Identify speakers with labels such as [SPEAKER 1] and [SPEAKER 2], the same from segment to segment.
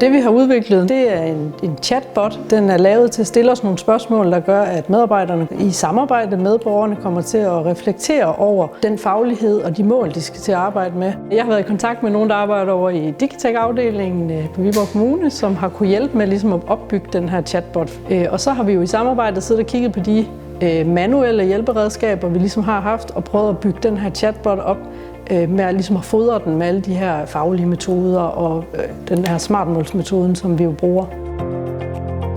[SPEAKER 1] Det vi har udviklet, det er en chatbot. Den er lavet til at stille os nogle spørgsmål, der gør, at medarbejderne i samarbejde med borgerne kommer til at reflektere over den faglighed og de mål, de skal til at arbejde med. Jeg har været i kontakt med nogen, der arbejder over i Digitech-afdelingen på Viborg Kommune, som har kunne hjælpe med ligesom at opbygge den her chatbot. Og så har vi jo i samarbejde siddet og kigget på de manuelle hjælperedskaber, vi ligesom har haft, og prøvet at bygge den her chatbot op med at ligesom at fodre den med alle de her faglige metoder og den her smartmålsmetoden, som vi jo bruger.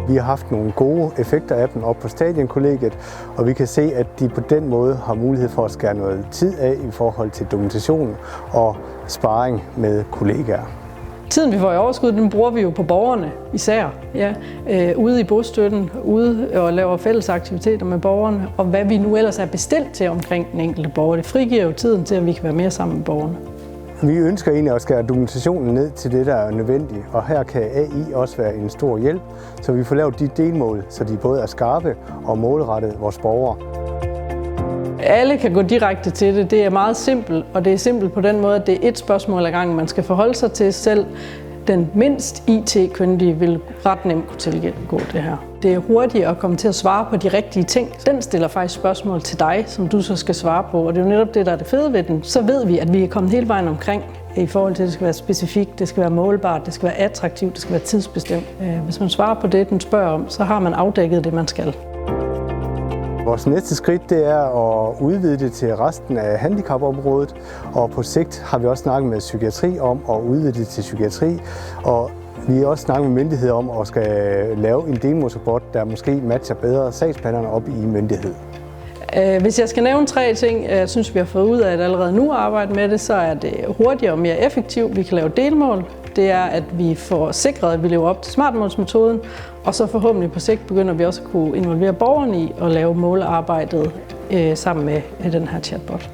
[SPEAKER 2] Vi har haft nogle gode effekter af dem op på Stadionkollegiet, og vi kan se, at de på den måde har mulighed for at skære noget tid af i forhold til dokumentation og sparring med kollegaer.
[SPEAKER 1] Tiden, vi får i overskud, den bruger vi jo på borgerne især. Ja. Ude i bostøtten, ude og laver fælles aktiviteter med borgerne, og hvad vi nu ellers er bestilt til omkring den enkelte borger. Det frigiver jo tiden til, at vi kan være mere sammen med borgerne.
[SPEAKER 2] Vi ønsker egentlig at skære dokumentationen ned til det, der er nødvendigt, og her kan AI også være en stor hjælp, så vi får lavet de delmål, så de både er skarpe og målrettet vores borgere.
[SPEAKER 1] Alle kan gå direkte til det. Det er meget simpelt, og det er simpelt på den måde, at det er et spørgsmål ad gangen, man skal forholde sig til selv. Den mindst IT-kyndige vil ret nemt kunne tilgå det her. Det er hurtigt at komme til at svare på de rigtige ting. Den stiller faktisk spørgsmål til dig, som du så skal svare på, og det er jo netop det, der er det fede ved den. Så ved vi, at vi er kommet hele vejen omkring i forhold til, at det skal være specifikt, det skal være målbart, det skal være attraktivt, det skal være tidsbestemt. Hvis man svarer på det, den spørger om, så har man afdækket det, man skal.
[SPEAKER 2] Vores næste skridt, det er at udvide det til resten af handicapområdet, og på sigt har vi også snakket med psykiatri om at udvide det til psykiatri, og vi har også snakket med myndigheder om at skal lave en delmålsrobot, der måske matcher bedre sagsbehandlerne op i myndighed.
[SPEAKER 1] Hvis jeg skal nævne 3 ting, jeg synes, vi har fået ud af at allerede nu arbejde med det, så er det hurtigere og mere effektivt. Vi kan lave delmål. Det er, at vi får sikret, at vi lever op til smartmålsmetoden, og så forhåbentlig på sigt begynder vi også at kunne involvere borgerne i at lave målarbejdet sammen med den her chatbot.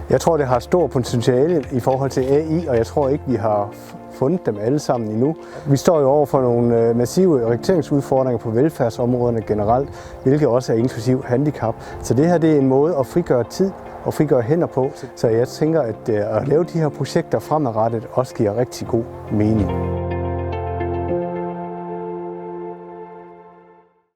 [SPEAKER 2] Jeg tror, det har stor potentiale i forhold til AI, og jeg tror ikke, vi har fundet dem alle sammen endnu. Vi står jo over for nogle massive rekrutteringsudfordringer på velfærdsområderne generelt, hvilket også er inklusiv handicap. Så det her, det er en måde at frigøre tid og frigøre hænder på. Så jeg tænker, at lave de her projekter fremadrettet også giver rigtig god mening.